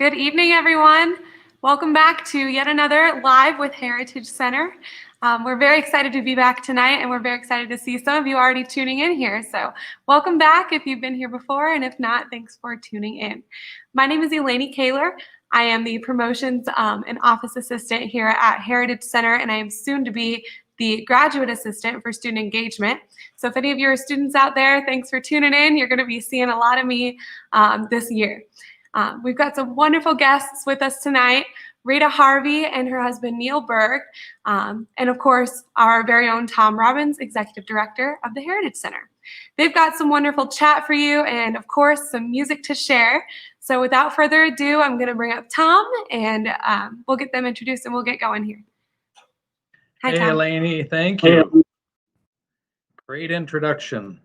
Good evening, everyone. Welcome back to yet another Live with Heritage Center. We're very excited to be back tonight, and we're very excited to see some of you already tuning in here. So welcome back if you've been here before, and if not, thanks for tuning in. My name is Eleni Kaler. I am the promotions and office assistant here at Heritage Center, and I am soon to be the graduate assistant for student engagement. So if any of you are students out there, thanks for tuning in. You're going to be seeing a lot of me this year. We've got some wonderful guests with us tonight, Rita Harvey and her husband Neil Berg, and of course our very own Tom Robbins, Executive Director of the Heritage Center. They've got some wonderful chat for you and of course some music to share. So without further ado, I'm going to bring up Tom and we'll get them introduced and we'll get going here. Hi, Hey, Tom. Eleni, thank you. Great introduction.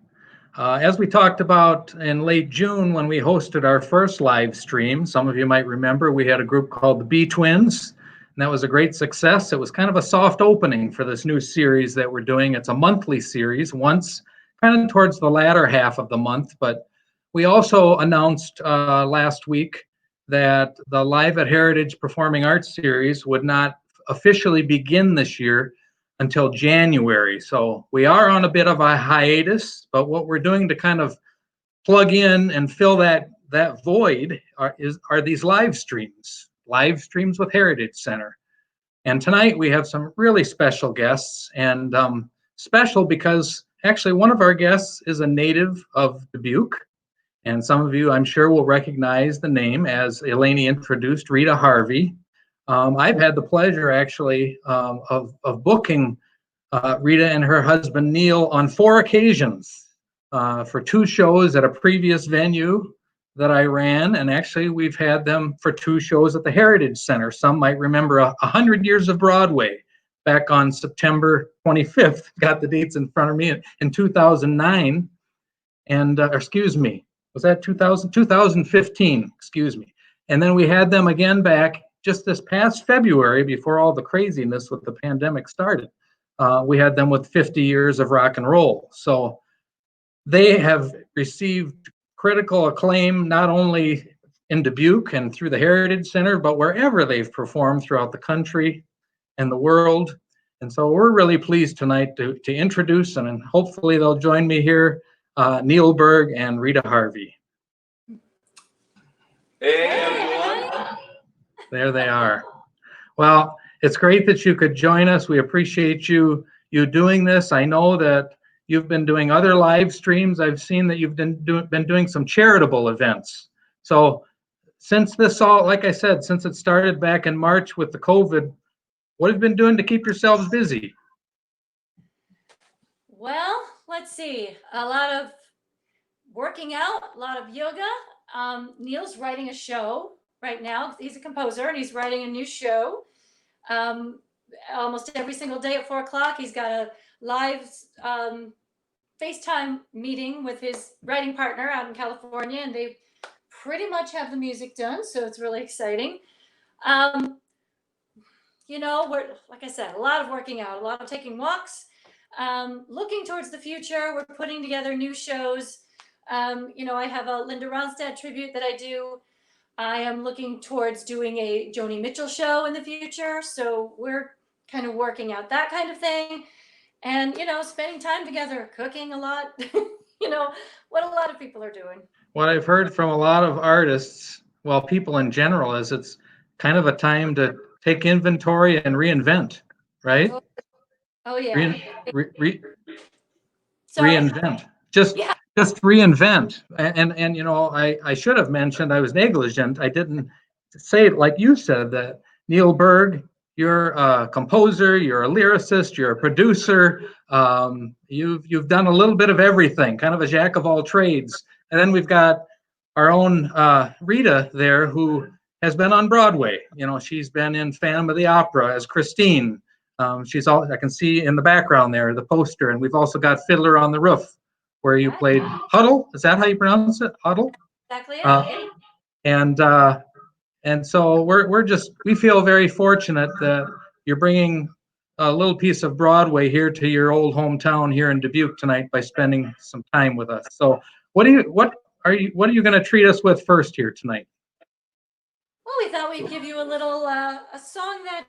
As we talked about in late June when we hosted our first live stream, some of you might remember we had a group called the B Twins, and that was a great success. It was kind of a soft opening for this new series that we're doing. It's a monthly series, once kind of towards the latter half of the month, but we also announced last week that the Live at Heritage Performing Arts series would not officially begin this year until January. So we are on a bit of a hiatus, but what we're doing to kind of plug in and fill that void are these live streams with Heritage Center. And tonight we have some really special guests, and special because actually one of our guests is a native of Dubuque. And some of you, I'm sure, will recognize the name, as Eleni introduced, Rita Harvey. I've had the pleasure, actually, of booking Rita and her husband, Neil, on 4 occasions for 2 shows at a previous venue that I ran. And actually, we've had them for 2 shows at the Heritage Center. Some might remember 100 Years of Broadway back on September 25th. Got the dates in front of me in 2009. And, excuse me, was that 2015, excuse me. And then we had them again back just this past February, before all the craziness with the pandemic started. We had them with 50 Years of Rock and Roll. So they have received critical acclaim, not only in Dubuque and through the Heritage Center, but wherever they've performed throughout the country and the world. And so we're really pleased tonight to introduce, and hopefully they'll join me here, Neil Berg and Rita Harvey. Hey, everyone. There they are. Well, it's great that you could join us. We appreciate you doing this. I know that you've been doing other live streams. I've seen that you've been doing some charitable events. So since this all, like I said, since it started back in March with the COVID, what have you been doing to keep yourselves busy? Well, let's see. A lot of working out, a lot of yoga. Neil's writing a show right now. He's a composer and he's writing a new show. Almost every single day at 4 o'clock, he's got a live FaceTime meeting with his writing partner out in California, and they pretty much have the music done, so it's really exciting. You know, we're, like I said, a lot of working out, a lot of taking walks, looking towards the future. We're putting together new shows. You know, I have a Linda Ronstadt tribute that I do. I am looking towards doing a Joni Mitchell show in the future. So we're kind of working out that kind of thing. And, you know, spending time together, cooking a lot, you know, what a lot of people are doing. What I've heard from a lot of artists, well, people in general, is it's kind of a time to take inventory and reinvent, right? Oh yeah. Reinvent. Just reinvent. And you know, I should have mentioned, I was negligent. I didn't say it like you said, that Neil Berg, you're a composer, you're a lyricist, you're a producer. You've done a little bit of everything, kind of a jack of all trades. And then we've got our own Rita there, who has been on Broadway. You know, she's been in Phantom of the Opera as Christine. She's all, I can see in the background there, the poster. And we've also got Fiddler on the Roof, where you played Huddle. Is that how you pronounce it? Huddle? Exactly. And so we feel very fortunate that you're bringing a little piece of Broadway here to your old hometown here in Dubuque tonight by spending some time with us. So what are you going to treat us with first here tonight? Well, me give you a little a song that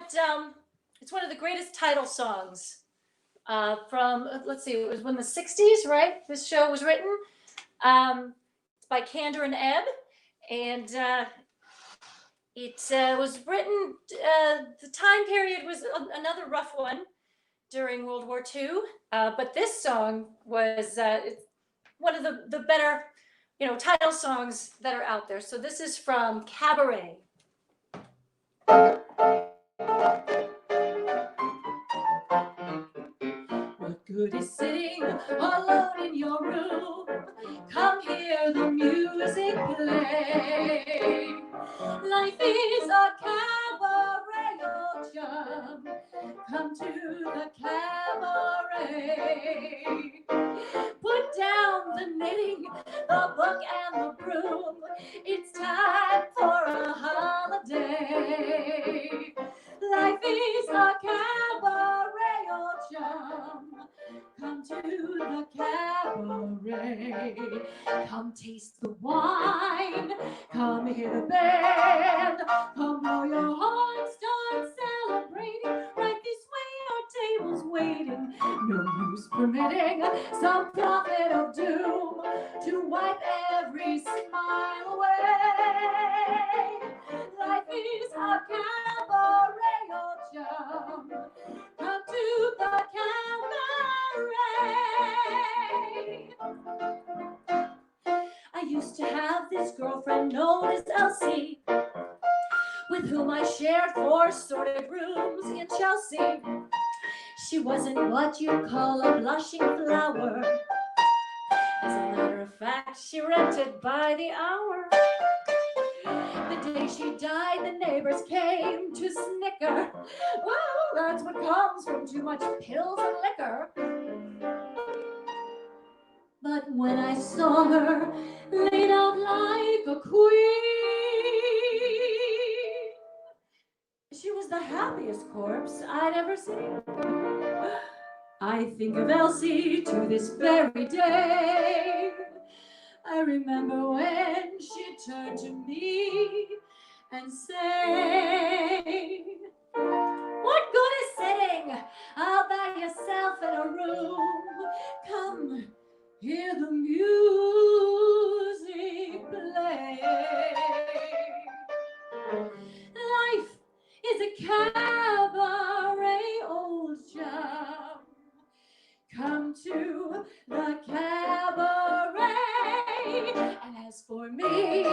it's one of the greatest title songs from let's see, it was when the 60s, right? This show was written. It's by Kander and Ebb, and it was written. The time period was another rough one during World War II, but this song was it's one of the better, title songs that are out there. So this is from Cabaret. What good is sitting alone in your room? Come hear the music play. Life is a cabaret, old chum. Come to the cabaret. Put down the knitting, the book and the broom. It's time for a holiday. Life is a cabaret, old chum. Come to the cabaret. Come taste the wine. Come hear the band. Come blow your horn, start celebrating. Right this way, our table's waiting. No use permitting some prophet of doom to wipe every smile away. Life is a cabaret, old chum. Come to the cabaret. I used to have this girlfriend known as Elsie, with whom I shared 4 sordid rooms in Chelsea. She wasn't what you'd call a blushing flower. As a matter of fact, she rented by the hour. The day she died, the neighbors came to snicker. Well, that's what comes from too much pills and liquor. But when I saw her laid out like a queen, she was the happiest corpse I'd ever seen. I think of Elsie to this very day. I remember when she turned to me and said, what good is sitting all by yourself in a room? Come hear the music play. Life is a cabaret, old chum. Come to the cabaret. And as for me, I've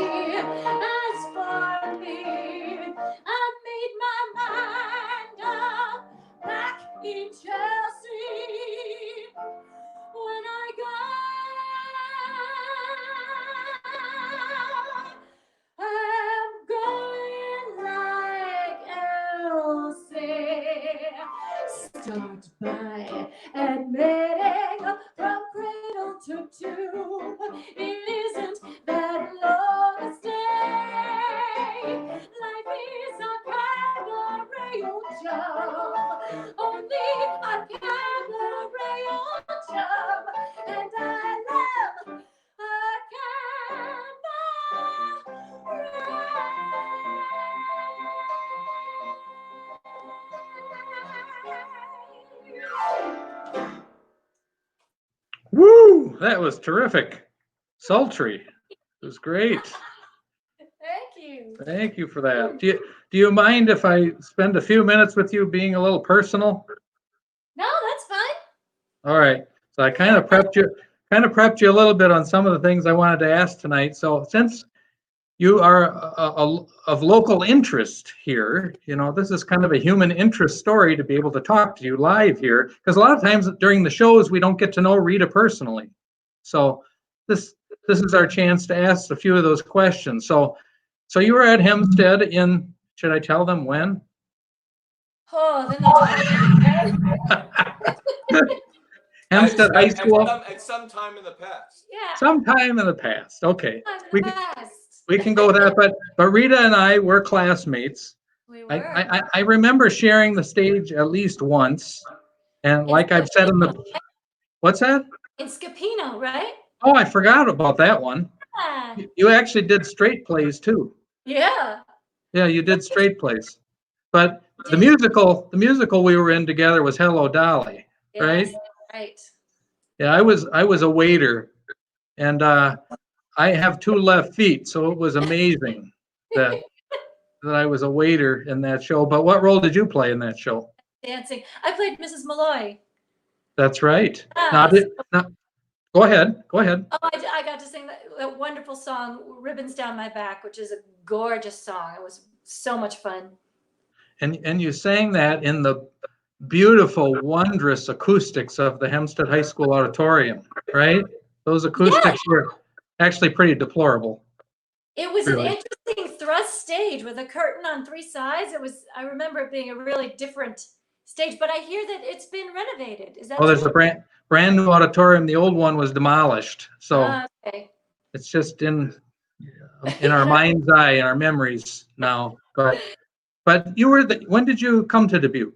made my mind up back in Chelsea. When I go, I'm going like Elsie. Start by admitting from cradle to tomb, it isn't that long a stay. Life is a cabaret, old chum. Only a cabaret, old chum. And I love a cabaret. Woo! That was terrific. Sultry. It was great. Thank you. Thank you for that. Do you mind if I spend a few minutes with you being a little personal? No, that's fine. All right. So I kind of prepped you a little bit on some of the things I wanted to ask tonight. So since you are of local interest here, this is kind of a human interest story to be able to talk to you live here, because a lot of times during the shows we don't get to know Rita personally. So this is our chance to ask a few of those questions. So you were at Hempstead in, should I tell them when? Oh, then they'll Hempstead High School. At some time in the past. Yeah. Sometime in the past. Okay. We can go with that, but Rita and I were classmates. We were. I remember sharing the stage at least once, and like I've said what's that? In Scapino, right? Oh, I forgot about that one. Yeah. You actually did straight plays too. Yeah. Yeah, you did straight plays. But the musical we were in together was Hello Dolly, right? Yes, right. Yeah, I was a waiter, and I have two left feet, so it was amazing that I was a waiter in that show. But what role did you play in that show? Dancing. I played Mrs. Malloy. That's right. Now, Yes. go ahead. Go ahead. Oh, I got to sing that wonderful song, Ribbons Down My Back, which is a gorgeous song. It was so much fun. And you sang that in the beautiful, wondrous acoustics of the Hempstead High School auditorium, right? Those acoustics were actually pretty deplorable. It was Really. an interesting thrust stage with a curtain on three sides. I remember it being a really different stage, but I hear that it's been renovated. Is that Oh, there's true? a brand new auditorium. The old one was demolished, so Okay. it's just in our mind's eye, in our memories now. But when did you come to Dubuque?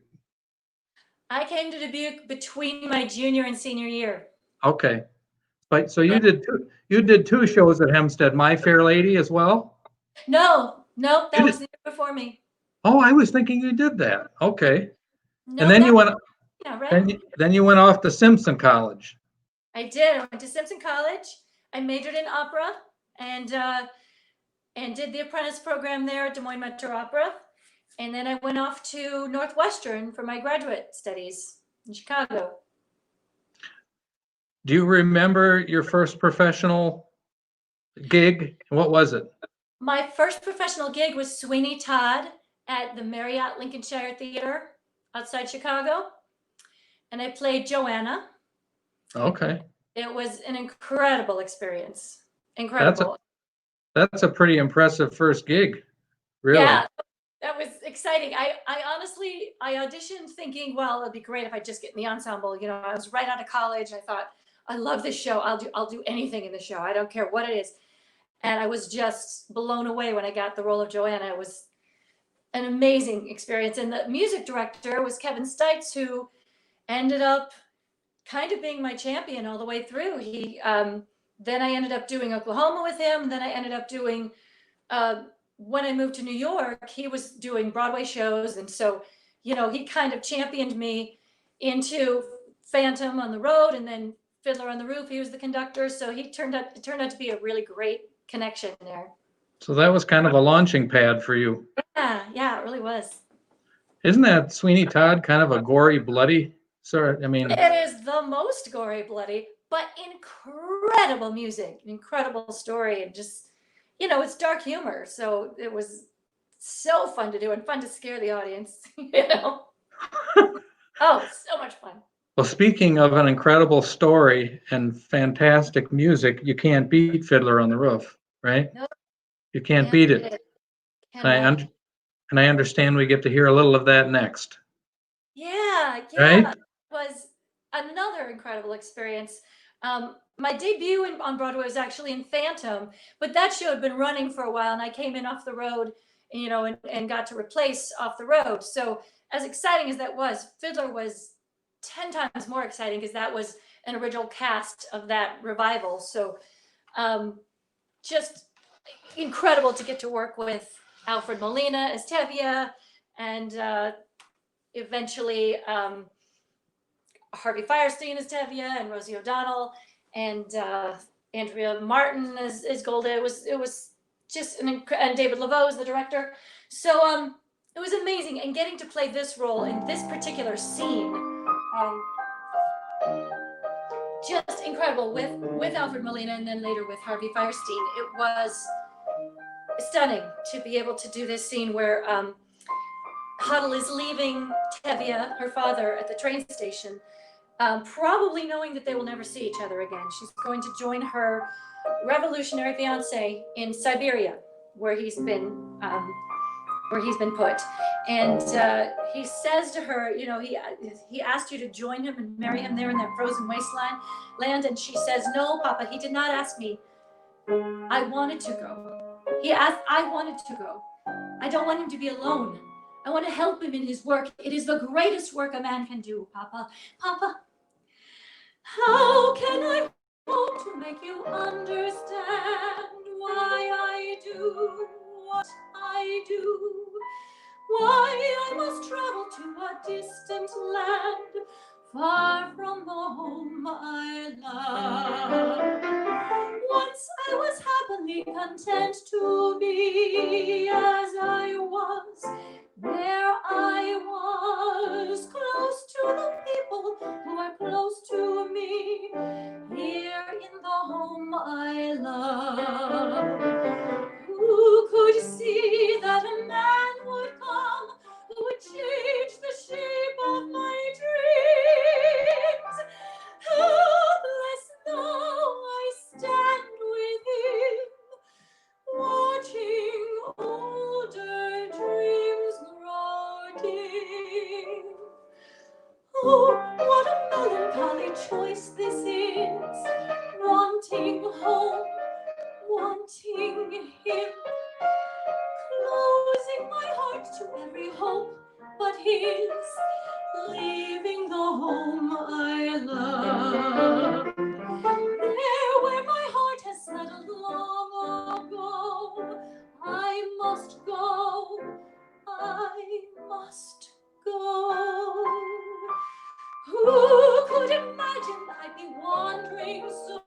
I came to Dubuque between my junior and senior year. Okay, but so you did two shows at Hempstead, My Fair Lady as well? No, nope, You that did- was the year before me. Oh, I was thinking you did that. Okay, No, and then that you went yeah, right. then you went off to Simpson College. I did. I went to Simpson College. I majored in opera and did the apprentice program there at Des Moines Metro Opera. And then I went off to Northwestern for my graduate studies in Chicago. Do you remember your first professional gig? What was it? My first professional gig was Sweeney Todd at the Marriott Lincolnshire Theater outside Chicago. And I played Joanna. Okay, It was an incredible experience. that's Incredible. a pretty impressive first gig, really. Yeah, that was exciting. I honestly, I auditioned thinking, well, it'd be great if I just get in the ensemble. You know, I was right out of college. I thought, I love this show. I'll do anything in the show. I don't care what it is. And I was just blown away when I got the role of Joanna. It was an amazing experience. And the music director was Kevin Stites, who ended up kind of being my champion all the way through. Then I ended up doing Oklahoma with him. Then I ended up doing, when I moved to New York, he was doing Broadway shows. And so, you know, he kind of championed me into Phantom on the Road and then Fiddler on the Roof. He was the conductor. So it turned out to be a really great connection there. So that was kind of a launching pad for you. Yeah, it really was. Isn't that Sweeney Todd kind of a gory, bloody sort? I mean, It is the most gory, bloody, but incredible music, incredible story, and just, you know, it's dark humor. So it was so fun to do and fun to scare the audience, you know? Oh, so much fun. well, speaking of an incredible story and fantastic music, you can't beat Fiddler on the Roof, right? No, You can't beat it. Cannot. And I understand we get to hear a little of that next, Yeah, right? it was another incredible experience. My debut on Broadway was actually in Phantom, but that show had been running for a while, and I came in off the road, you know, and got to replace Off the Road. So as exciting as that was, Fiddler was 10 times more exciting because that was an original cast of that revival. So just incredible to get to work with Alfred Molina as Tevye, and eventually Harvey Firestein as Tevye, and Rosie O'Donnell, and Andrea Martin as Golda. It was just and David Laveau is the director. So it was amazing, and getting to play this role in this particular scene, just incredible with Alfred Molina, and then later with Harvey Firestein. It was stunning to be able to do this scene where Huddle is leaving Tevye, her father, at the train station, probably knowing that they will never see each other again. She's going to join her revolutionary fiance in Siberia, where he's been put. And he says to her, you know, he asked you to join him and marry him there in that frozen wasteland land, and she says, "No, Papa, he did not ask me. I wanted to go. He asked, I wanted to go. I don't want him to be alone. I want to help him in his work. It is the greatest work a man can do, Papa. Papa, how can I hope to make you understand why I do what I I do. Why I must travel to a distant land, far from the home I love. Once I was happily content to be as I was, where I was, close to the people who are close to me, here in the home I love. Who could see that a man would come who would change the shape of my dreams? Helpless though I stand with him, watching older dreams grow dim. Oh, what a melancholy choice this is, wanting home, wanting him, closing my heart to every hope but his, leaving the home I love. There where my heart has settled long ago, I must go, I must go. Who could imagine I'd be wandering so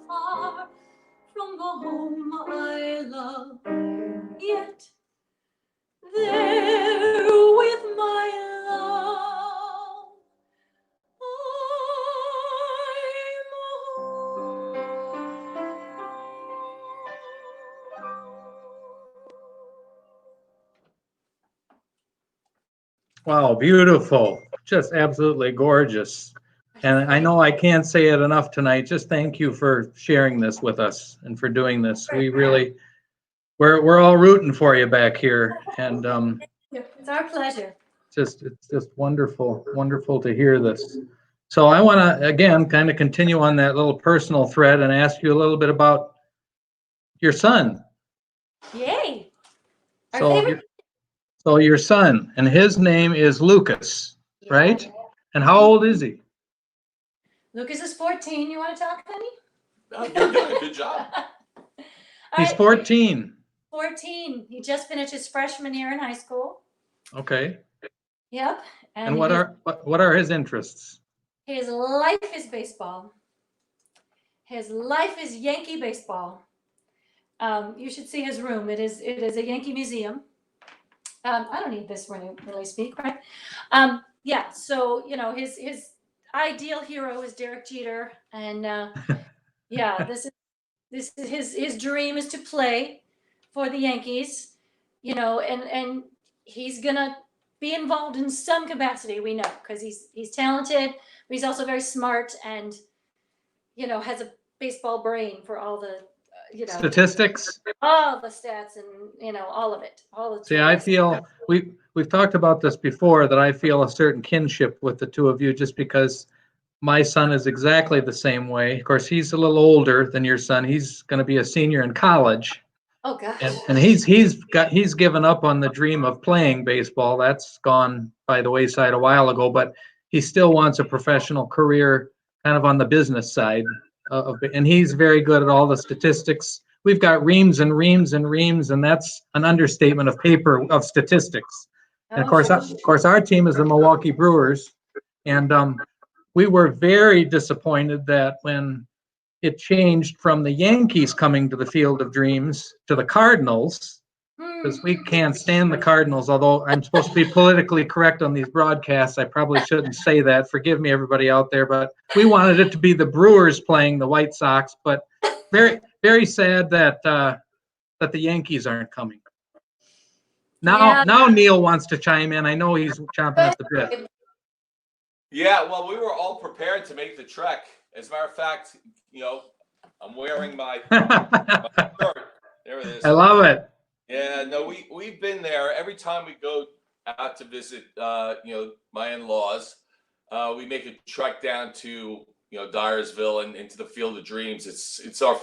far from the home I love, yet there with my love I'm home. Wow, beautiful. Just absolutely gorgeous. And I know I can't say it enough tonight. Just thank you for sharing this with us and for doing this. We really, we're all rooting for you back here. And It's our pleasure. it's just wonderful, wonderful to hear this. So I want to, again, kind of continue on that little personal thread and ask you a little bit about your son. Yay. Our So, favorite. your son, and his name is Lucas, right? Yeah. And how old is he? Lucas is 14. You want to talk, honey? Oh, you're doing a good job. All He's right, 14. 14. He just finished his freshman year in high school. Okay. Yep. And what are his interests? His life is baseball. His life is Yankee baseball. You should see his room. It is a Yankee museum. I don't need this when I really speak, right? Yeah. So his ideal hero is Derek Jeter, and yeah, this is his dream is to play for the Yankees. And he's gonna be involved in some capacity. We know because he's talented, but he's also very smart and has a baseball brain for all the Statistics? all the stats and all of it. All the See, I feel we've talked about this before, that I feel a certain kinship with the two of you just because my son is exactly the same way. Of course, he's a little older than your son. He's going to be a senior in college. Oh gosh. And he's given up on the dream of playing baseball. That's gone by the wayside a while ago, but he still wants a professional career kind of on the business side and he's very good at all the statistics. We've got reams and reams and reams, and that's an understatement of statistics. And of course, our team is the Milwaukee Brewers, and we were very disappointed that when it changed from the Yankees coming to the Field of Dreams to the Cardinals, because we can't stand the Cardinals, although I'm supposed to be politically correct on these broadcasts. I probably shouldn't say that. Forgive me, everybody out there, but we wanted it to be the Brewers playing the White Sox, but very, very sad that the Yankees aren't coming. Now Neil wants to chime in. I know he's chomping at the bit. Yeah, well, we were all prepared to make the trek. As a matter of fact, I'm wearing my shirt. There it is. I love it. Yeah, no, we've been there. Every time we go out to visit, my in-laws, we make a trek down to, Dyersville and into the Field of Dreams. It's our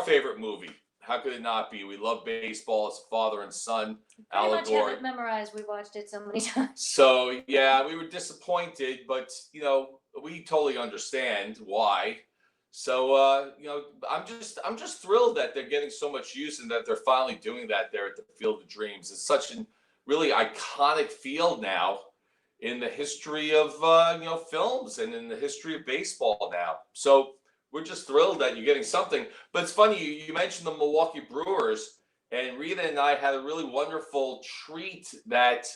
favorite movie. How could it not be? We love baseball. It's a father and son allegory. Pretty much have it memorized. We watched it so many times. So yeah, we were disappointed, but we totally understand why. So I'm just thrilled that they're getting so much use and that they're finally doing that there at the Field of Dreams. It's such a really iconic field now in the history of films and in the history of baseball now. So we're just thrilled that you're getting something. But it's funny, you mentioned the Milwaukee Brewers, and Rita and I had a really wonderful treat that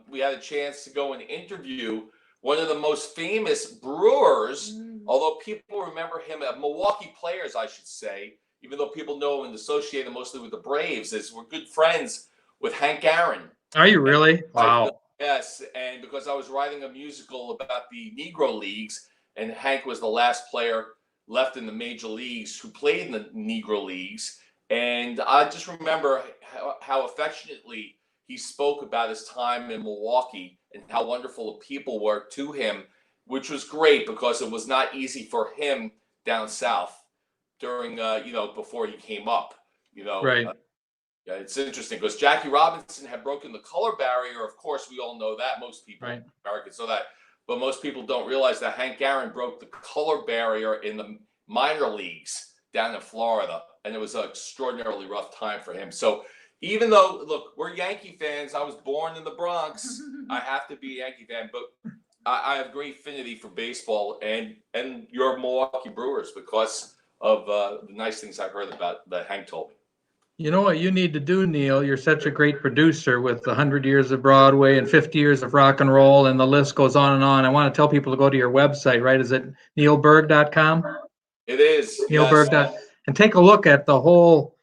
we had a chance to go and interview one of the most famous brewers, although people remember him, Milwaukee players, I should say, even though people know him and associate him mostly with the Braves, is we're good friends with Hank Aaron. Are you really? Wow. Yes, and because I was writing a musical about the Negro Leagues, and Hank was the last player left in the major leagues who played in the Negro Leagues, and I just remember how affectionately he spoke about his time in Milwaukee and how wonderful the people were to him, which was great because it was not easy for him down south during, before he came up, Right. Yeah, it's interesting because Jackie Robinson had broken the color barrier. Of course, we all know that. Most people, Right. Americans know that, but most people don't realize that Hank Aaron broke the color barrier in the minor leagues down in Florida, and it was an extraordinarily rough time for him. So even though, look, we're Yankee fans, I was born in the Bronx, I have to be a Yankee fan, but I have great affinity for baseball and your Milwaukee Brewers because of the nice things I heard about that Hank told me. You know what you need to do, Neil? You're such a great producer with 100 years of Broadway and 50 years of rock and roll, and the list goes on and on. I want to tell people to go to your website, right? Is it neilberg.com? It is. Neilberg. Yes. And take a look at the whole,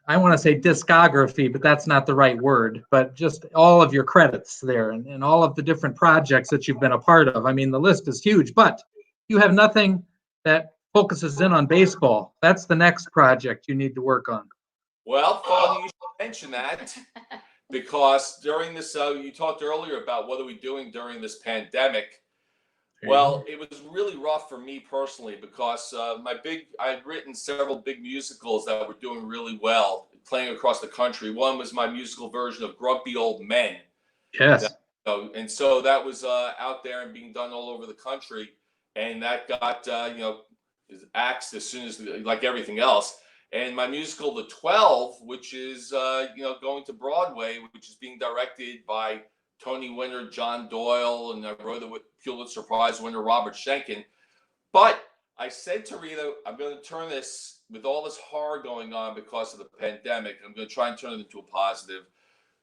I want to say discography, but that's not the right word, but just all of your credits there and all of the different projects that you've been a part of. I mean, the list is huge, but you have nothing that focuses in on baseball. That's the next project you need to work on. Well, funny you should mention that because during this, you talked earlier about what are we doing during this pandemic. Well, it was really rough for me personally because I had written several big musicals that were doing really well, playing across the country. One was my musical version of Grumpy Old Men. Yes. And so that was out there and being done all over the country, and that got axed as soon as, like everything else. And my musical, The 12, which is going to Broadway, which is being directed by Tony winner John Doyle, and I wrote it with Pulitzer Prize winner Robert Schenken. But I said to Rita, I'm going to turn this, with all this horror going on because of the pandemic, I'm going to try and turn it into a positive.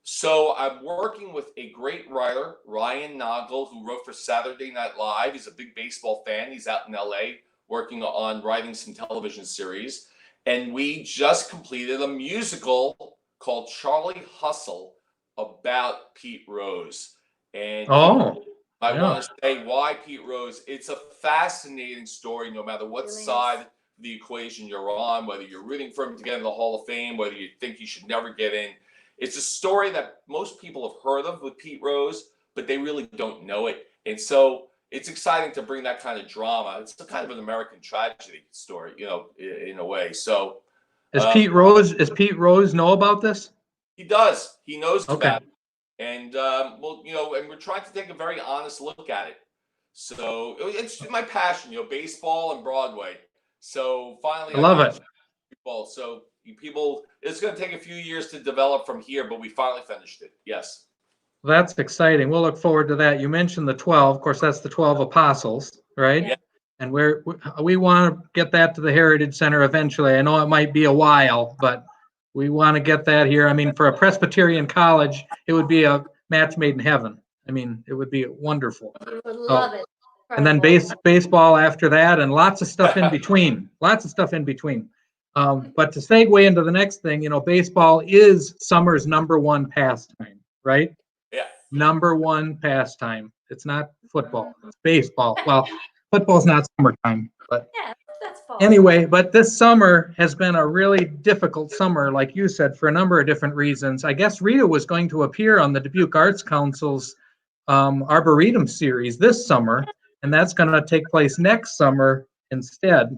So I'm working with a great writer, Ryan Noggle, who wrote for Saturday Night Live. He's a big baseball fan. He's out in LA working on writing some television series. And we just completed a musical called Charlie Hustle about Pete Rose. And I want to say why Pete Rose. It's a fascinating story, no matter what side of the equation you're on, whether you're rooting for him to get in the Hall of Fame, whether you think he should never get in. It's a story that most people have heard of with Pete Rose, but they really don't know it. And so it's exciting to bring that kind of drama. It's a kind of an American tragedy story, in a way. So does Pete Rose know about this? He does. He knows about it. And and we're trying to take a very honest look at it. So it's my passion, baseball and Broadway. So finally, I love it. So people, it's going to take a few years to develop from here, but we finally finished it. Yes. That's exciting. We'll look forward to that. You mentioned the 12. Of course, that's the 12 apostles, right? Yeah. And we want to get that to the Heritage Center eventually. I know it might be a while, but we want to get that here. I mean, for a Presbyterian college, it would be a match made in heaven. I mean, it would be wonderful. I would love it. And then baseball after that, and lots of stuff in between. But to segue into the next thing, baseball is summer's #1 pastime, right? Yeah. #1 pastime. It's not football. It's baseball. Well, football's not summertime, but yeah, that's fall. Anyway, but this summer has been a really difficult summer, like you said, for a number of different reasons. I guess Rita was going to appear on the Dubuque Arts Council's Arboretum series this summer, and that's going to take place next summer instead.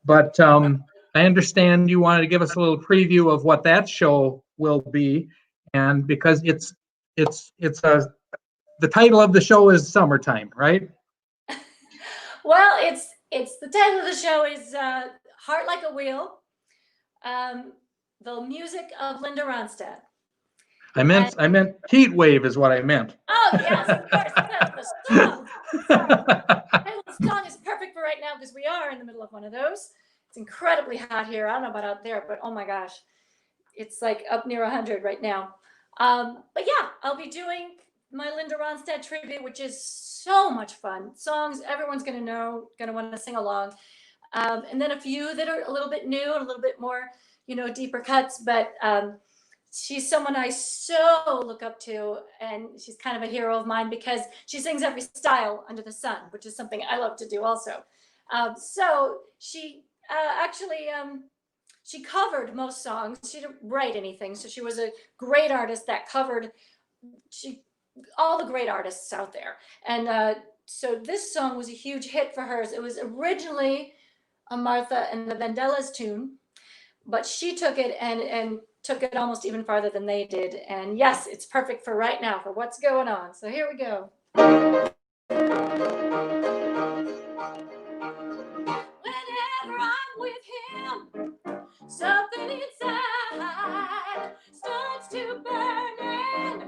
But I understand you wanted to give us a little preview of what that show will be, and because the title of the show is Summertime, right? Well, It's the title of the show is Heart Like a Wheel, the music of Linda Ronstadt. I meant heat wave is what I meant. Oh yes, of course. The song. The song is perfect for right now because we are in the middle of one of those. It's incredibly hot here. I don't know about out there, but oh my gosh, it's like up near 100 right now. But yeah, I'll be doing my Linda Ronstadt tribute, which is so much fun. Songs everyone's gonna know, gonna want to sing along, and then a few that are a little bit new and a little bit more, deeper cuts. But she's someone I so look up to, and she's kind of a hero of mine because she sings every style under the sun, which is something I love to do also. So she actually she covered most songs. She didn't write anything, so she was a great artist that covered all the great artists out there. And so this song was a huge hit for hers. It was originally a Martha and the Vandellas tune, but she took it and took it almost even farther than they did. And yes, it's perfect for right now, for what's going on. So here we go. Whenever I'm with him, something inside starts to burn in,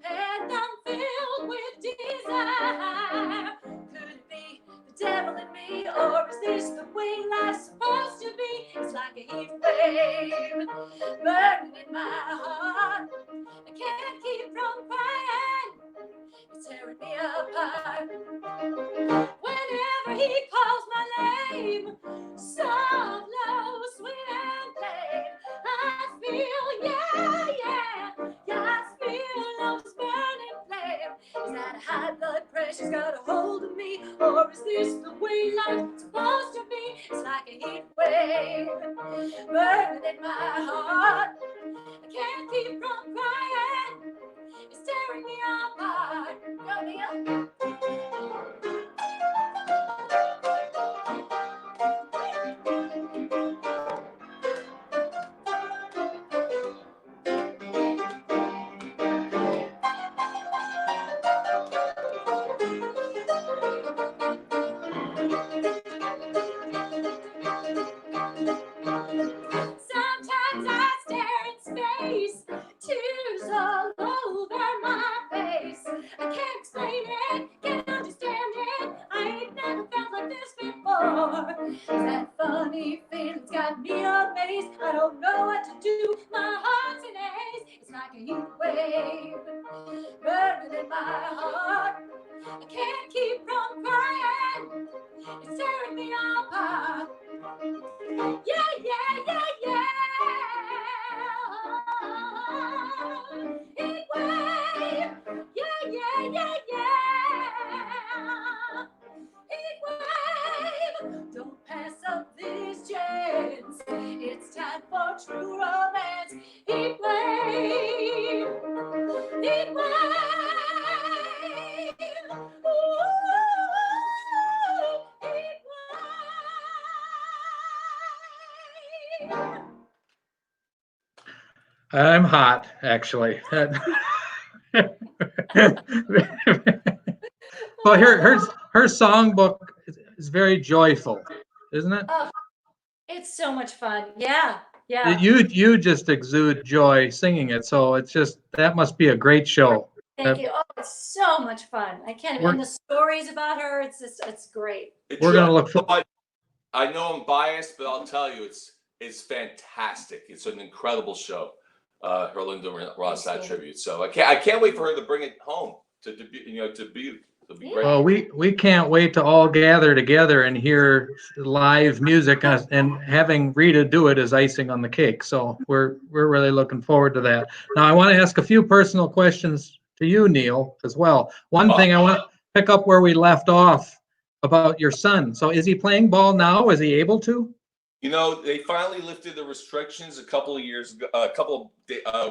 and I'm filled with desire. Could it be the devil in me, or is this the way life's supposed to be? It's like a heat wave burning in my heart. I can't keep from crying, it's tearing me apart. Whenever he calls my name, soft, low, sweet and plain, I feel, I feel love's burning flame. Is that high blood pressure's got a hold of me, or is this the way life's supposed to be? It's like a heat wave burning in my heart. I can't keep from crying, it's tearing me apart. Go, Neil. Sometimes I stare in space, tears all over my face. I can't explain it, can't understand it. I ain't never felt like this before. That funny feeling's got me amazed. I don't know what to do, my heart's in haze. It's like a heat wave burning in my heart. I can't keep from crying, it's tearing me apart. Yeah. Heat wave. Yeah. Heat wave. Don't pass up this chance. It's time for true romance. Heat wave. Heat wave. Ooh, heat wave. I'm hot, actually. Well, her songbook is very joyful, isn't it? Oh, it's so much fun. Yeah. You just exude joy singing it, so it's just that must be a great show. Thank you. Oh, it's so much fun. I can't even. And the stories about her, it's great. We're gonna look for. I know I'm biased, but I'll tell you, it's fantastic. It's an incredible show. Her Linda Ronstadt tribute. So I can't wait for her to bring it home to be great. Well, we can't wait to all gather together and hear live music, and having Rita do it is icing on the cake. So we're really looking forward to that. Now I want to ask a few personal questions to you, Neil, as well. One thing I want to pick up where we left off about your son. So is he playing ball now? Is he able to? They finally lifted the restrictions a couple of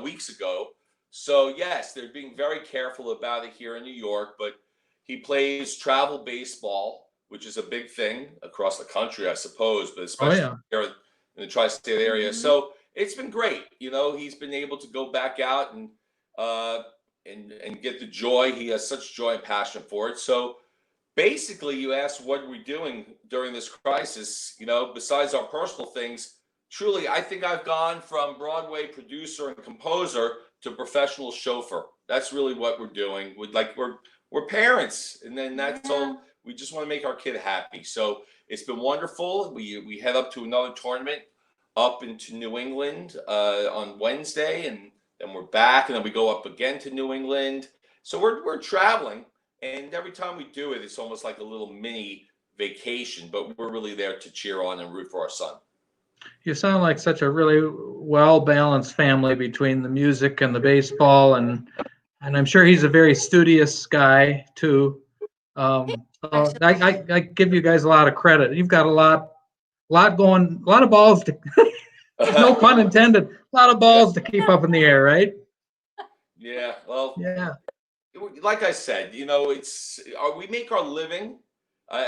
weeks ago. So yes, they're being very careful about it here in New York, but he plays travel baseball, which is a big thing across the country, I suppose, but especially here in the tri-state area. Mm-hmm. So it's been great. He's been able to go back out and get the joy. He has such joy and passion for it. So basically, you asked what we're doing during this crisis. Besides our personal things, truly, I think I've gone from Broadway producer and composer to professional chauffeur. That's really what we're doing. We're parents, and then that's all. We just want to make our kid happy. So it's been wonderful. We head up to another tournament up into New England on Wednesday, and then we're back, and then we go up again to New England. So we're traveling, and every time we do it, it's almost like a little mini vacation. But we're really there to cheer on and root for our son. You sound like such a really well-balanced family between the music and the baseball, and I'm sure he's a very studious guy too. So I give you guys a lot of credit. You've got a lot going, a lot of balls to, no pun intended, a lot of balls to keep up in the air, right? Yeah. Well. Yeah. Like I said, we make our living.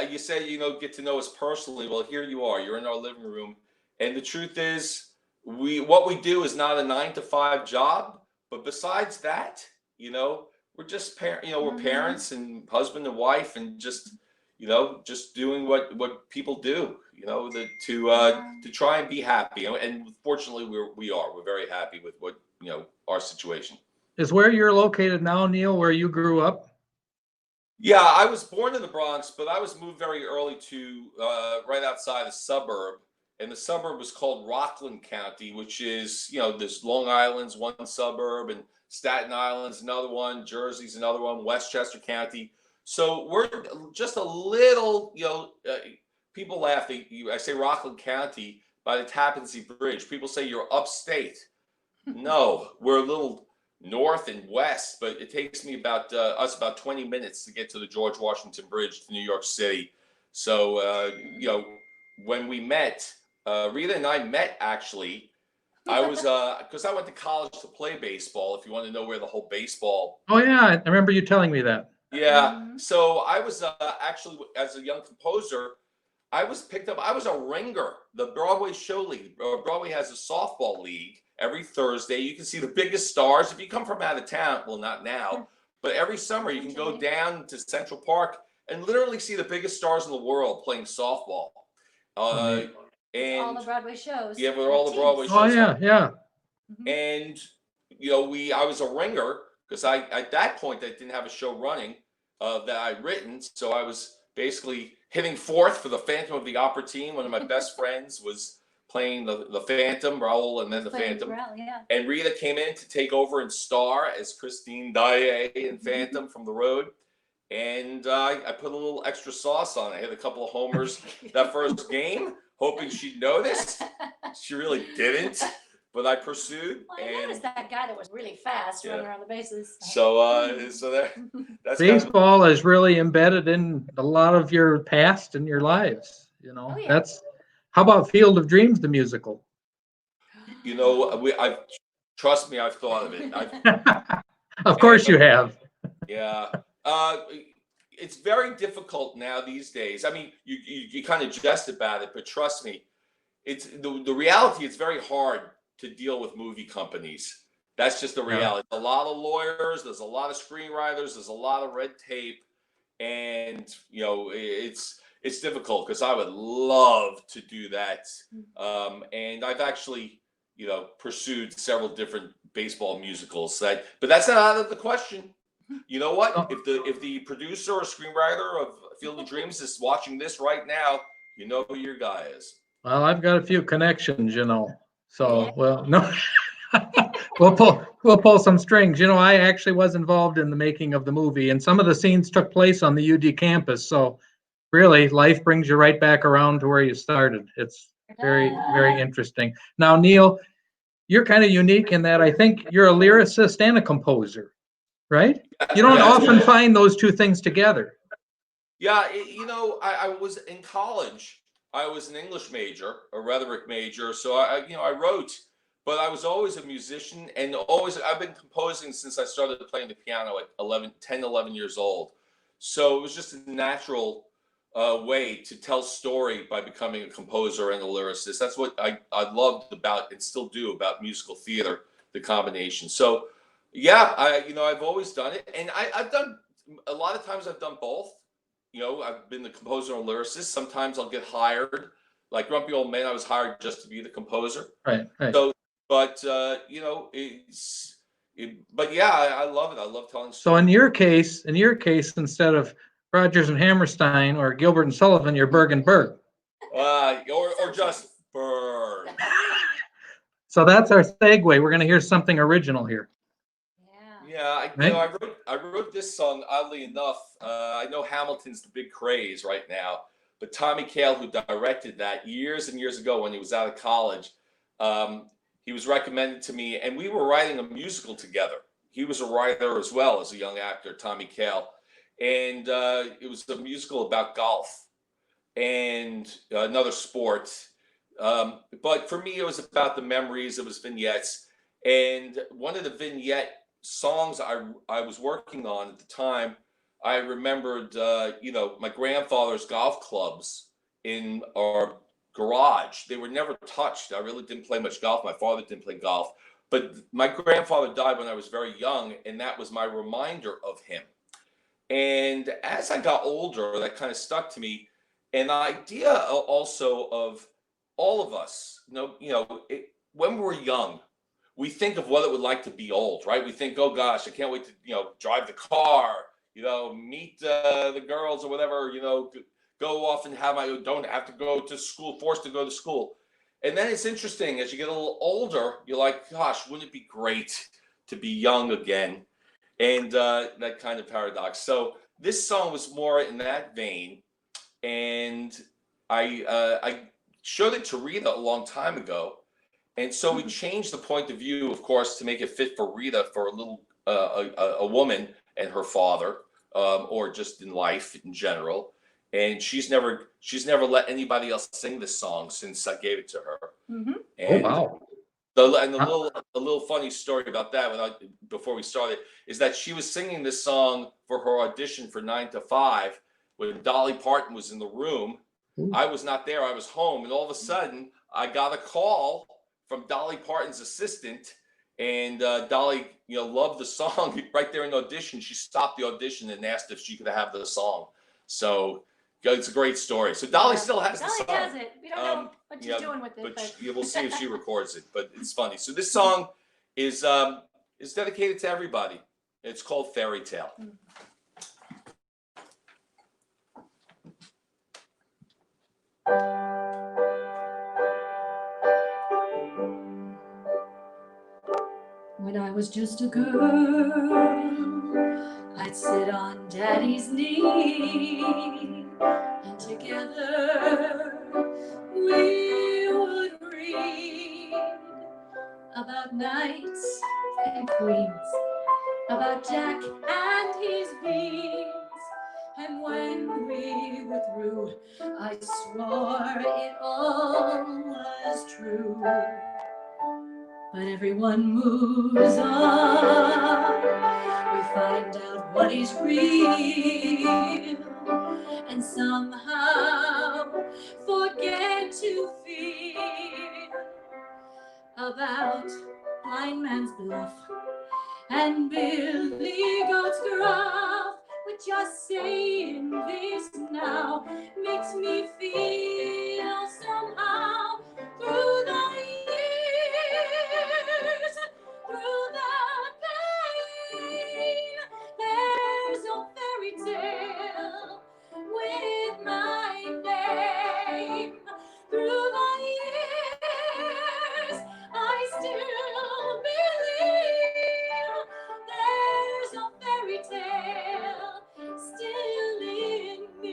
You say, get to know us personally. Well, here you are. You're in our living room. And the truth is, what we do is not a 9-to-5 job. But besides that, we're just we're parents and husband and wife, and just doing what people do, to try and be happy. And fortunately, we're very happy with what our situation. Is where you're located now, Neil, where you grew up? Yeah, I was born in the Bronx, but I was moved very early to right outside a suburb. And the suburb was called Rockland County, which is, there's Long Island's one suburb, and Staten Island's another one, Jersey's another one, Westchester County. So we're just a little, people laugh. I say Rockland County by the Tappan Zee Bridge. People say you're upstate. No, we're a little north and west, but it takes me about 20 minutes to get to the George Washington Bridge to New York City. So, when we met, Rita and I met actually. I was because I went to college to play baseball. If you want to know where the whole baseball. Oh yeah, I remember you telling me that. Yeah. So I was actually, as a young composer, I was picked up. I was a ringer. The Broadway Show League. Broadway has a softball league every Thursday. You can see the biggest stars. If you come from out of town, well, not now, but every summer you can go down to Central Park and literally see the biggest stars in the world playing softball. And all the Broadway shows. Yeah, with all the Broadway shows. Oh yeah, yeah. And I was a ringer because at that point I didn't have a show running that I'd written, so I was basically hitting fourth for the Phantom of the Opera team. One of my best friends was playing the Phantom, Raoul, and then the Phantom. And Rita came in to take over and star as Christine Daae in Phantom from the Road. And I put a little extra sauce on it. I hit a couple of homers that first game, hoping she'd notice. She really didn't, but I pursued. Well, I noticed that guy that was really fast running around the bases. So that's baseball is really embedded in a lot of your past and your lives. Oh, yeah. That's how about Field of Dreams, the musical? Trust me, I've thought of it. Of course you have. Yeah. It's very difficult now these days. I mean, you kind of jest about it, but trust me, it's the reality. It's very hard to deal with movie companies. That's just the reality. A lot of lawyers, there's a lot of screenwriters, there's a lot of red tape, and it's difficult because I would love to do that. And I've actually pursued several different baseball musicals. But that's not out of the question. You know what? If the producer or screenwriter of Field of Dreams is watching this right now, you know who your guy is. Well, I've got a few connections, So well, no, we'll pull some strings. I actually was involved in the making of the movie, and some of the scenes took place on the UD campus. So really, life brings you right back around to where you started. It's very, very interesting. Now, Neil, you're kind of unique in that I think you're a lyricist and a composer. Right? You don't often find those two things together. Yeah, I was in college. I was an English major, a rhetoric major. So I wrote, but I was always a musician, and I've been composing since I started playing the piano at 10, 11 years old. So it was just a natural way to tell story by becoming a composer and a lyricist. That's what I loved about and still do about musical theater, the combination. So yeah, I've always done it, and I've done a lot of times. I've done both. I've been the composer and lyricist. Sometimes I'll get hired. Like Grumpy Old Man, I was hired just to be the composer. Right. So, but but yeah, I love it. I love telling stories. So in your case, instead of Rodgers and Hammerstein or Gilbert and Sullivan, you're Berg and Berg. Or just Berg. So that's our segue. We're going to hear something original here. Yeah, I wrote this song, oddly enough. I know Hamilton's the big craze right now, but Tommy Kail, who directed that years and years ago when he was out of college, he was recommended to me, and we were writing a musical together. He was a writer as well as a young actor, Tommy Kail, and it was a musical about golf and another sport. But for me, it was about the memories. It was vignettes, and one of the vignette songs I was working on at the time, I remembered, my grandfather's golf clubs in our garage. They were never touched. I really didn't play much golf. My father didn't play golf, but my grandfather died when I was very young, and that was my reminder of him. And as I got older, that kind of stuck to me. And the idea also of all of us, when we're young, we think of what it would like to be old, right? We think, oh gosh, I can't wait to, drive the car, meet the girls or whatever, go off and don't have to go to school, forced to go to school. And then it's interesting, as you get a little older, you're like, gosh, wouldn't it be great to be young again? And that kind of paradox. So this song was more in that vein. And I showed it to Rita a long time ago. And so we changed the point of view, of course, to make it fit for Rita, for a little a woman and her father, or just in life in general. And she's never let anybody else sing this song since I gave it to her. Mm-hmm. And wow. The little funny story about that, before we started, is that she was singing this song for her audition for 9 to 5 when Dolly Parton was in the room. Ooh. I was not there. I was home, and all of a sudden, I got a call from Dolly Parton's assistant, and Dolly, loved the song right there in the audition. She stopped the audition and asked if she could have the song. So it's a great story. So Dolly still has the song. Dolly has it. We don't know what she's doing with it, but we'll see if she records it. But it's funny. So this song is dedicated to everybody. It's called Fairy Tale. When I was just a girl, I'd sit on Daddy's knee, and together we would read about knights and queens, about Jack and his beans. And when we were through, I swore it all was true. But everyone moves on. We find out what is real, and somehow forget to feel about Blind Man's Bluff and Billy Goat's Gruff. But just saying this now makes me feel somehow through the years, through the pain. There's a fairy tale with my name. Through the years, I still believe there's a fairy tale still in me.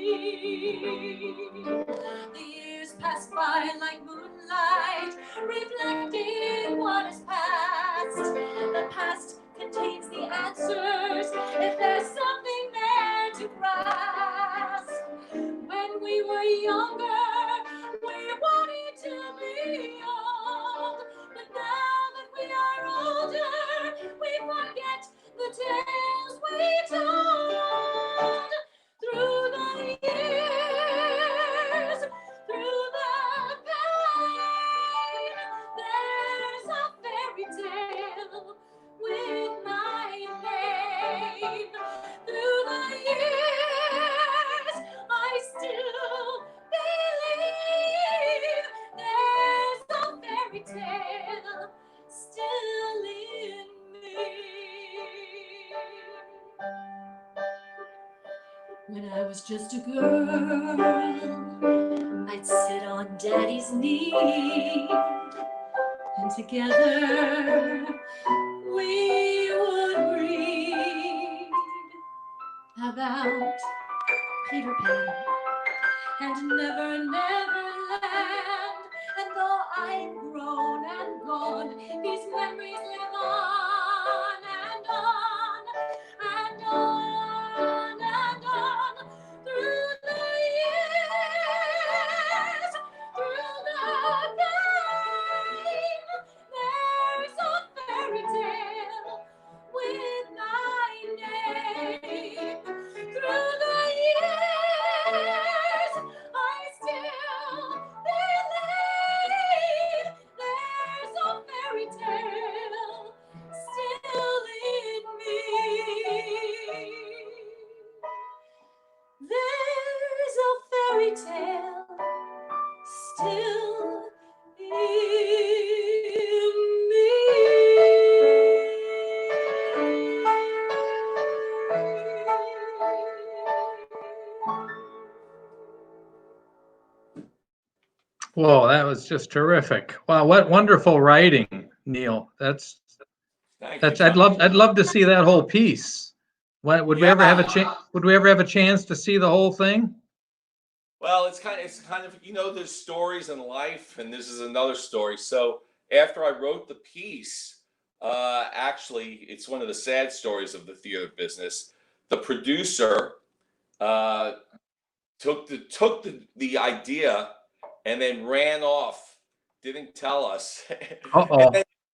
The years pass by like moonlight, reflecting what is past. The past contains the answers if there's something there to grasp. When we were younger, we wanted to be old, but now that we are older, we forget the tales we told. Through the years, through the pain, was just a girl, I'd sit on Daddy's knee, and together we would read about Peter Pan and Never Never Land. And though I'm grown and gone, these memories live on and on and on and on through the years, through the game. There's a fairy tale with my name. Through the years, I still believe there's a fairy tale still in me. There's a fairy tale still in Whoa, that was just terrific. Wow, what wonderful writing, Neil. That's Thank you. I'd love to see that whole piece. What, would we ever have a chance? Would we ever have a chance to see the whole thing? Well, it's kind of, there's stories in life, and this is another story. So after I wrote the piece, actually, it's one of the sad stories of the theater business. The producer took the idea and then ran off, didn't tell us, Uh-oh.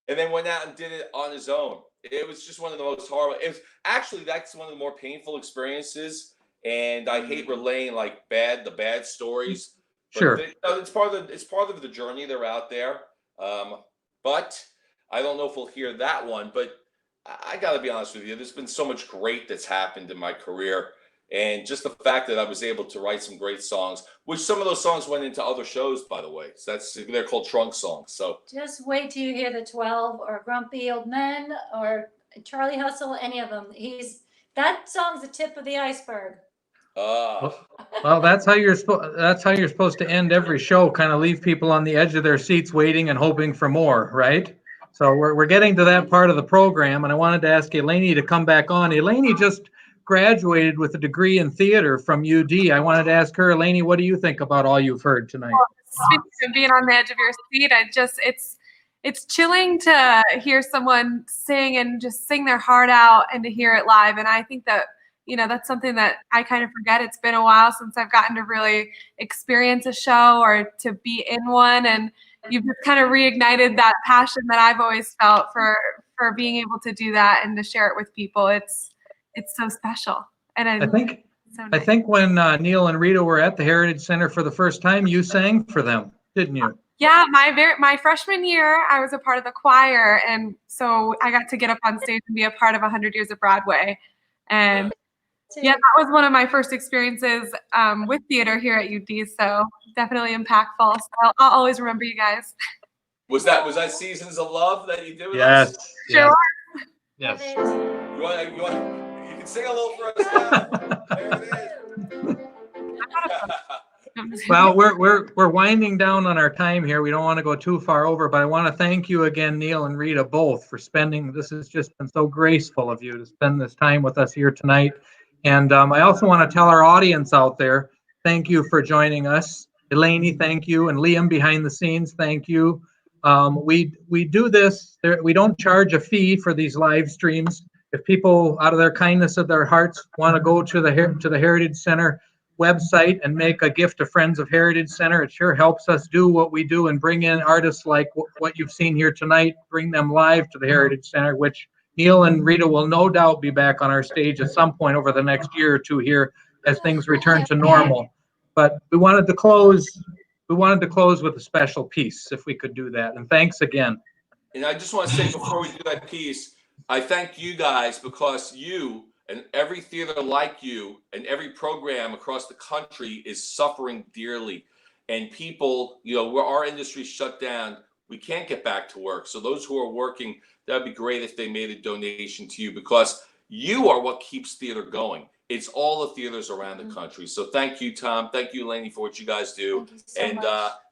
and then went out and did it on his own. It was just one of the most horrible. It was actually, that's one of the more painful experiences. And I hate relaying like the bad stories. But Sure. it's part of the journey. They're out there. But I don't know if we'll hear that one. But I got to be honest with you. There's been so much great that's happened in my career, and just the fact that I was able to write some great songs, which some of those songs went into other shows, by the way. So they're called trunk songs. So just wait till you hear the 12 or Grumpy Old Men or Charlie Hustle, any of them. That song's the tip of the iceberg. Well, that's how you're supposed to end every show. Kind of leave people on the edge of their seats, waiting and hoping for more, right? So we're getting to that part of the program, and I wanted to ask Eleni to come back on. Eleni just graduated with a degree in theater from UD. I wanted to ask her, Eleni, what do you think about all you've heard tonight? Speaking of being on the edge of your seat, it's chilling to hear someone sing and just sing their heart out and to hear it live. And I think that, that's something that I kind of forget. It's been a while since I've gotten to really experience a show or to be in one. And you've just kind of reignited that passion that I've always felt for being able to do that and to share it with people. It's so special. And I think when Neil and Rita were at the Heritage Center for the first time, you sang for them, didn't you? Yeah, my freshman year, I was a part of the choir, and so I got to get up on stage and be a part of 100 Years of Broadway. And yeah, that was one of my first experiences with theater here at UD, so definitely impactful. So I'll always remember you guys. Was that Seasons of Love that you did with us? Sure. Yes. You can sing a little for us now. There it is. Well, we're winding down on our time here. We don't want to go too far over, but I want to thank you again, Neil and Rita, both for spending. This has just been so graceful of you to spend this time with us here tonight. And I also want to tell our audience out there, thank you for joining us. Eleni, thank you, and Liam behind the scenes, thank you. We do this. We don't charge a fee for these live streams. If people, out of their kindness of their hearts, want to go to the Heritage Center website and make a gift to Friends of Heritage Center, it sure helps us do what we do and bring in artists like what you've seen here tonight, bring them live to the Heritage Center, which Neil and Rita will no doubt be back on our stage at some point over the next year or two here as things return to normal. But we wanted to close with a special piece, if we could do that. And thanks again. And I just want to say before we do that piece, I thank you guys, because you and every theater like you and every program across the country is suffering dearly. And people, where our industry shut down, we can't get back to work. So those who are working, that'd be great if they made a donation to you, because you are what keeps theater going. it's all the theaters around the country. So thank you, Tom. Thank you, Lainey, for what you guys do. Thank you so And much.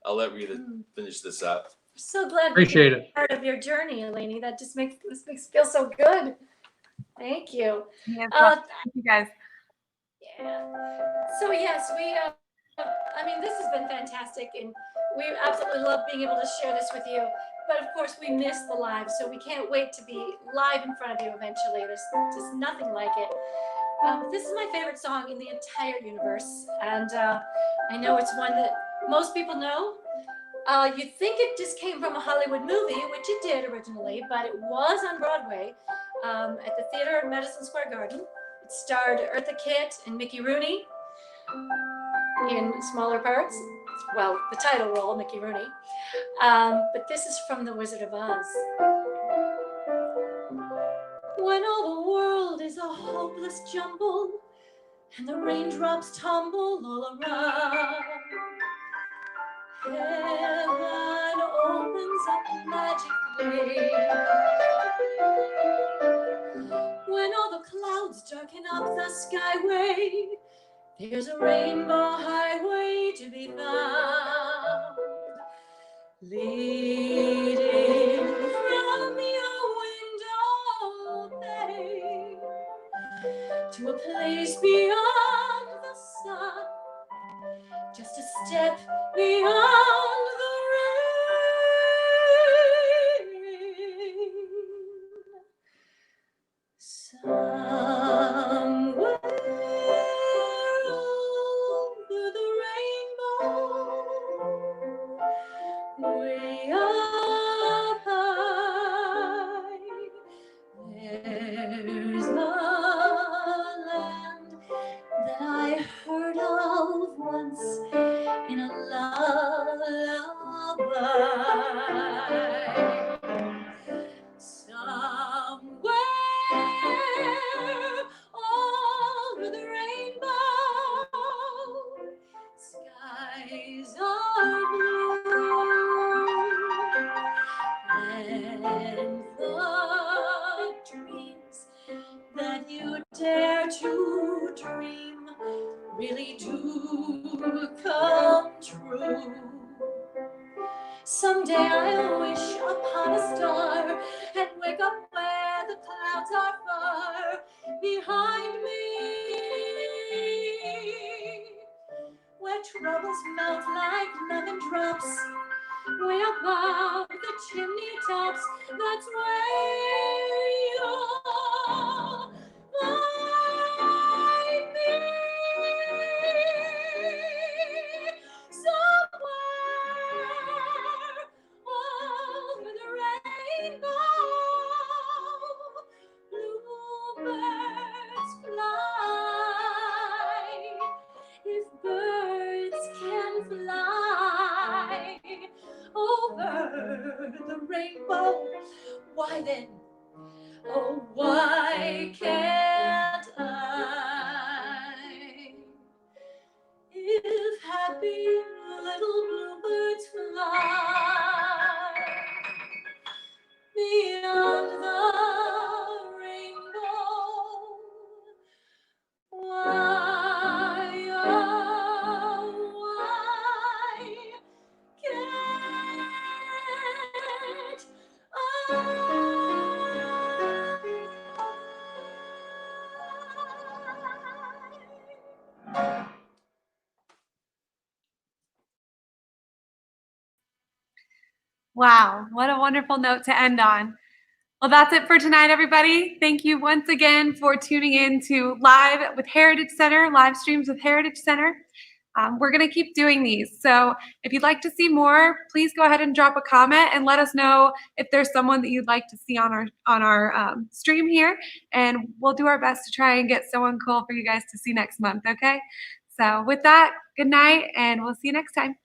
I'll let Rita finish this up. So glad Appreciate we it. could be part of your journey, Eleni. That just makes this makes feel so good. Thank you. Yes, well, thank you guys. Yeah. So yes, I mean, this has been fantastic, and we absolutely love being able to share this with you. But of course, we miss the live, so we can't wait to be live in front of you eventually. There's just nothing like it. This is my favorite song in the entire universe, and I know it's one that most people know. You'd think it just came from a Hollywood movie, which it did originally, but it was on Broadway at the theater at Madison Square Garden. It starred Eartha Kitt and Mickey Rooney in smaller parts. Well, the title role, Mickey Rooney. But this is from The Wizard of Oz. When all the world is a hopeless jumble and the raindrops tumble all around, heaven opens up magically. When all the clouds darken up the skyway, there's a rainbow highway to be found, leading from your window bay to a place beyond the sun, just a step beyond the rain. Somewhere over the rainbow, way up high, there's a land that I heard of once in a lullaby. Somewhere over the rainbow, skies are blue, and the dreams that you dare to dream really do come true. Someday I'll wish upon a star and wake up where the clouds are far behind me, where troubles melt like lemon drops, way above the chimney tops. That's where you'll find me. Somewhere over the rainbow, bluebirds fly. If birds can fly over the rainbow, why then, oh, why can't I? If happy little bluebirds fly beyond the rainbow, why, oh, why can't I? Wow, what a wonderful note to end on. Well, that's it for tonight, everybody. Thank you once again for tuning in to Live with Heritage Center, live streams with Heritage Center. We're going to keep doing these. So if you'd like to see more, please go ahead and drop a comment and let us know if there's someone that you'd like to see on our stream here. And we'll do our best to try and get someone cool for you guys to see next month, okay? So with that, good night, and we'll see you next time.